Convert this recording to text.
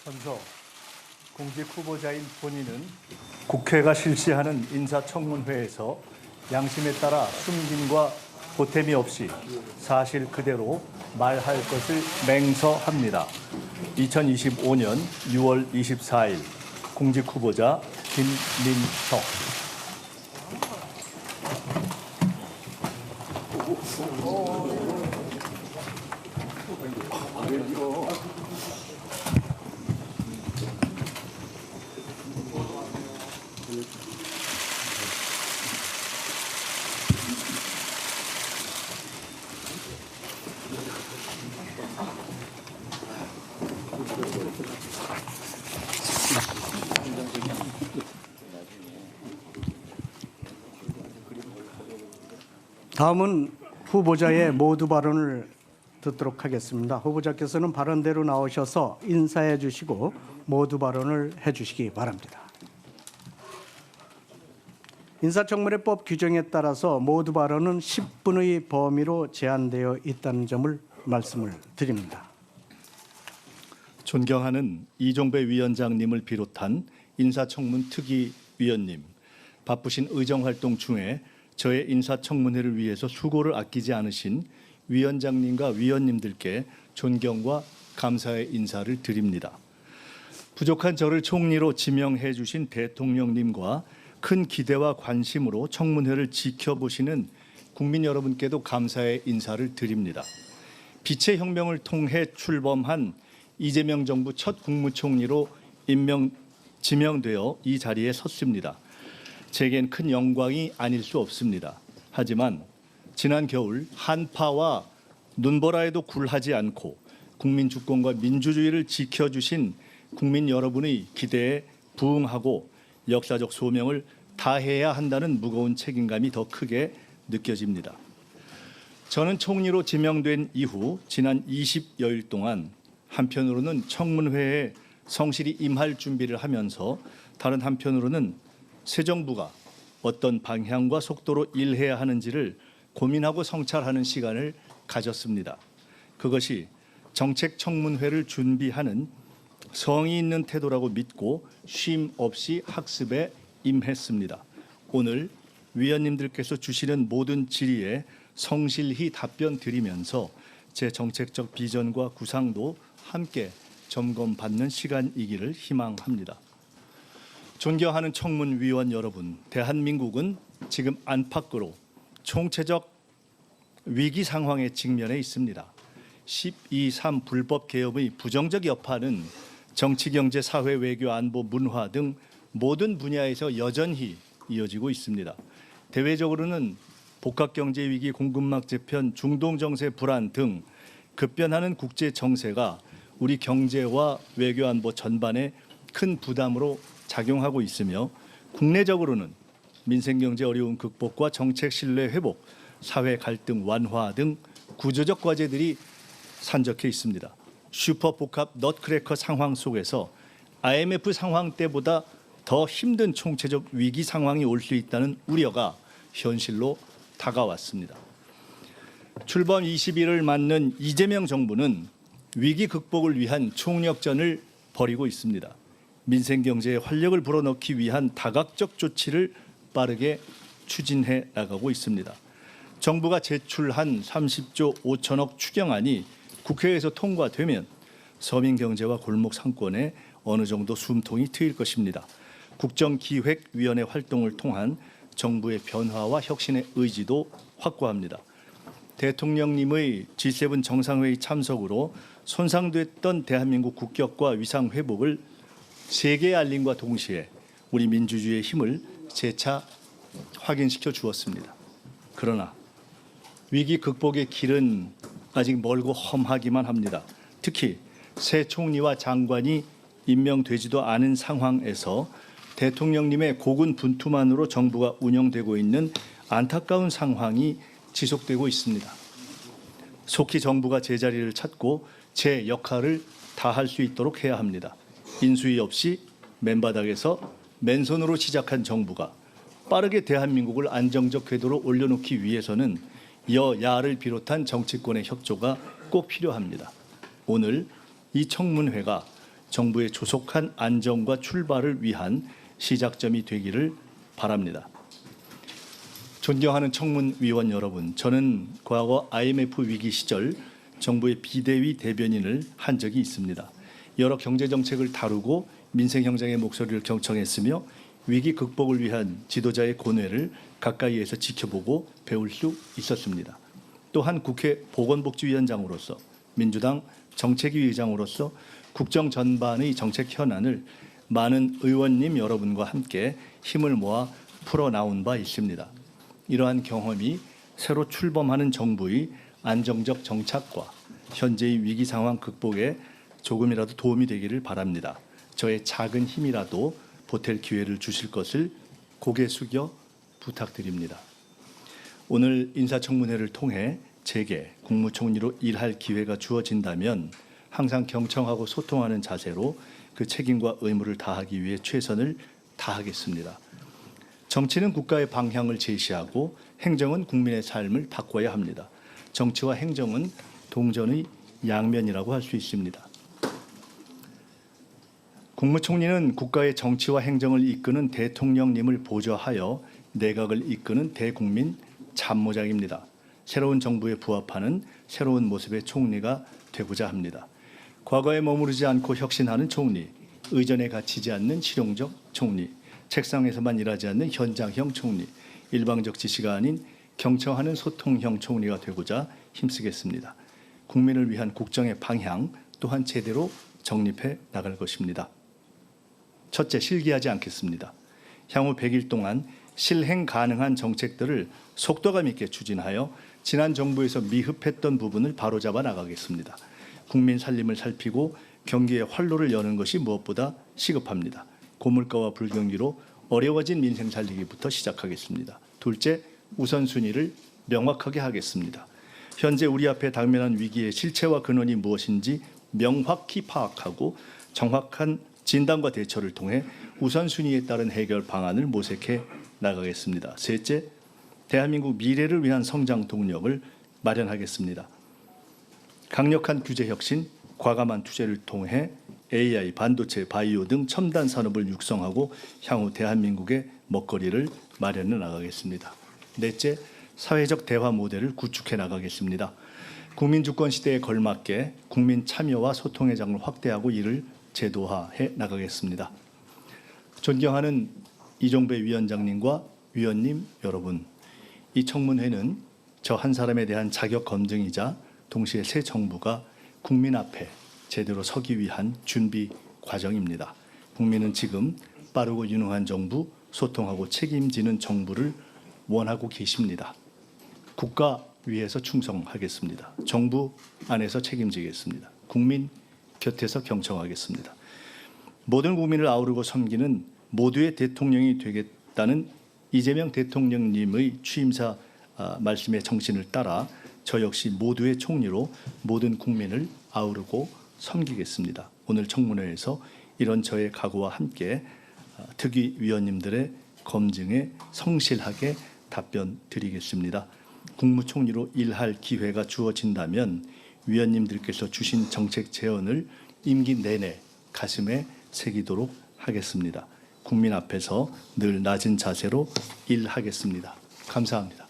선서 공직 후보자인 본인은 국회가 실시하는 인사청문회에서 양심에 따라 숨김과 보탬이 없이 사실 그대로 말할 것을 맹서합니다. 2025년 6월 24일 공직 후보자 김민석. 다음은 후보자의 모두 발언을 듣도록 하겠습니다. 후보자께서는 발언대로 나오셔서 인사해 주시고 모두 발언을 해 주시기 바랍니다. 인사청문회법 규정에 따라서 모두 발언은 10분의 범위로 제한되어 있다는 점을 말씀을 드립니다. 존경하는 이종배 위원장님을 비롯한 인사청문 특위위원님, 바쁘신 의정활동 중에 저의 인사청문회를 위해서 수고를 아끼지 않으신 위원장님과 위원님들께 존경과 감사의 인사를 드립니다. 부족한 저를 총리로 지명해 주신 대통령님과 큰 기대와 관심으로 청문회를 지켜보시는 국민 여러분께도 감사의 인사를 드립니다. 빛의 혁명을 통해 출범한 이재명 정부 첫 국무총리로 지명되어 이 자리에 섰습니다. 제겐 큰 영광이 아닐 수 없습니다. 하지만 지난 겨울 한파와 눈보라에도 굴하지 않고 국민 주권과 민주주의를 지켜주신 국민 여러분의 기대에 부응하고 역사적 소명을 다해야 한다는 무거운 책임감이 더 크게 느껴집니다. 저는 총리로 지명된 이후 지난 20여일 동안 한편으로는 청문회에 성실히 임할 준비를 하면서 다른 한편으로는 새 정부가 어떤 방향과 속도로 일해야 하는지를 고민하고 성찰하는 시간을 가졌습니다. 그것이 정책 청문회를 준비하는 성의 있는 태도라고 믿고 쉼 없이 학습에 임했습니다. 오늘 위원님들께서 주시는 모든 질의에 성실히 답변 드리면서 제 정책적 비전과 구상도 함께 점검받는 시간이기를 희망합니다. 존경하는 청문위원 여러분, 대한민국은 지금 안팎으로 총체적 위기 상황에 직면해 있습니다. 12.3 불법 개혁의 부정적 여파는 정치, 경제, 사회, 외교, 안보, 문화 등 모든 분야에서 여전히 이어지고 있습니다. 대외적으로는 복합경제 위기, 공급망 재편, 중동 정세 불안 등 급변하는 국제 정세가 우리 경제와 외교, 안보 전반에 큰 부담으로 작용하고 있으며 국내적으로는 민생 경제 어려움 극복과 정책 신뢰 회복, 사회 갈등 완화 등 구조적 과제들이 산적해 있습니다. 슈퍼 복합 넛크래커 상황 속에서 IMF 상황 때보다 더 힘든 총체적 위기 상황이 올 수 있다는 우려가 현실로 다가왔습니다. 출범 20일을 맞는 이재명 정부는 위기 극복을 위한 총력전을 벌이고 있습니다. 민생 경제에 활력을 불어넣기 위한 다각적 조치를 빠르게 추진해 나가고 있습니다. 정부가 제출한 30조 5천억 추경안이 국회에서 통과되면 서민 경제와 골목 상권에 어느 정도 숨통이 트일 것입니다. 국정기획위원회 활동을 통한 정부의 변화와 혁신의 의지도 확고합니다. 대통령님의 G7 정상회의 참석으로 손상됐던 대한민국 국격과 위상 회복을 세계에 알림과 동시에 우리 민주주의의 힘을 재차 확인시켜 주었습니다. 그러나 위기 극복의 길은 아직 멀고 험하기만 합니다. 특히 새 총리와 장관이 임명되지도 않은 상황에서 대통령님의 고군분투만으로 정부가 운영되고 있는 안타까운 상황이 지속되고 있습니다. 속히 정부가 제자리를 찾고 제 역할을 다할 수 있도록 해야 합니다. 인수위 없이 맨바닥에서 맨손으로 시작한 정부가 빠르게 대한민국을 안정적 궤도로 올려놓기 위해서는 여야를 비롯한 정치권의 협조가 꼭 필요합니다. 오늘 이 청문회가 정부의 조속한 안정과 출발을 위한 시작점이 되기를 바랍니다. 존경하는 청문위원 여러분, 저는 과거 IMF 위기 시절 정부의 비대위 대변인을 한 적이 있습니다. 여러 경제정책을 다루고 민생 형장의 목소리를 경청했으며 위기 극복을 위한 지도자의 고뇌를 가까이에서 지켜보고 배울 수 있었습니다. 또한 국회 보건복지위원장으로서 민주당 정책위 의장으로서 국정 전반의 정책 현안을 많은 의원님 여러분과 함께 힘을 모아 풀어나온 바 있습니다. 이러한 경험이 새로 출범하는 정부의 안정적 정착과 현재의 위기 상황 극복에 조금이라도 도움이 되기를 바랍니다. 저의 작은 힘이라도 보탤 기회를 주실 것을 고개 숙여 부탁드립니다. 오늘 인사청문회를 통해 제게 국무총리로 일할 기회가 주어진다면 항상 경청하고 소통하는 자세로 그 책임과 의무를 다하기 위해 최선을 다하겠습니다. 정치는 국가의 방향을 제시하고 행정은 국민의 삶을 바꿔야 합니다. 정치와 행정은 동전의 양면이라고 할 수 있습니다. 국무총리는 국가의 정치와 행정을 이끄는 대통령님을 보좌하여 내각을 이끄는 대국민 참모장입니다. 새로운 정부에 부합하는 새로운 모습의 총리가 되고자 합니다. 과거에 머무르지 않고 혁신하는 총리, 의전에 갇히지 않는 실용적 총리, 책상에서만 일하지 않는 현장형 총리, 일방적 지시가 아닌 경청하는 소통형 총리가 되고자 힘쓰겠습니다. 국민을 위한 국정의 방향 또한 제대로 정립해 나갈 것입니다. 첫째, 실기하지 않겠습니다. 향후 100일 동안 실행 가능한 정책들을 속도감 있게 추진하여 지난 정부에서 미흡했던 부분을 바로잡아 나가겠습니다. 국민 살림을 살피고 경기의 활로를 여는 것이 무엇보다 시급합니다. 고물가와 불경기로 어려워진 민생 살리기부터 시작하겠습니다. 둘째, 우선순위를 명확하게 하겠습니다. 현재 우리 앞에 당면한 위기의 실체와 근원이 무엇인지 명확히 파악하고 정확한 진단과 대처를 통해 우선순위에 따른 해결 방안을 모색해 나가겠습니다. 셋째, 대한민국 미래를 위한 성장 동력을 마련하겠습니다. 강력한 규제 혁신, 과감한 투자를 통해 AI, 반도체, 바이오 등 첨단 산업을 육성하고 향후 대한민국의 먹거리를 마련해 나가겠습니다. 넷째, 사회적 대화 모델을 구축해 나가겠습니다. 국민 주권 시대에 걸맞게 국민 참여와 소통의 장을 확대하고 이를 제도화해 나가겠습니다. 존경하는 이종배 위원장님과 위원님 여러분, 이 청문회는 저 한 사람에 대한 자격 검증이자 동시에 새 정부가 국민 앞에 제대로 서기 위한 준비 과정입니다. 국민은 지금 빠르고 유능한 정부, 소통하고 책임지는 정부를 원하고 계십니다. 국가 위에서 충성하겠습니다. 정부 안에서 책임지겠습니다. 국민 곁에서 경청하겠습니다. 모든 국민을 아우르고 섬기는 모두의 대통령이 되겠다는 이재명 대통령님의 취임사 말씀의 정신을 따라 저 역시 모두의 총리로 모든 국민을 아우르고 섬기겠습니다. 오늘 청문회에서 이런 저의 각오와 함께 특위 위원님들의 검증에 성실하게 답변 드리겠습니다. 국무총리로 일할 기회가 주어진다면 위원님들께서 주신 정책 제언을 임기 내내 가슴에 새기도록 하겠습니다. 국민 앞에서 늘 낮은 자세로 일하겠습니다. 감사합니다.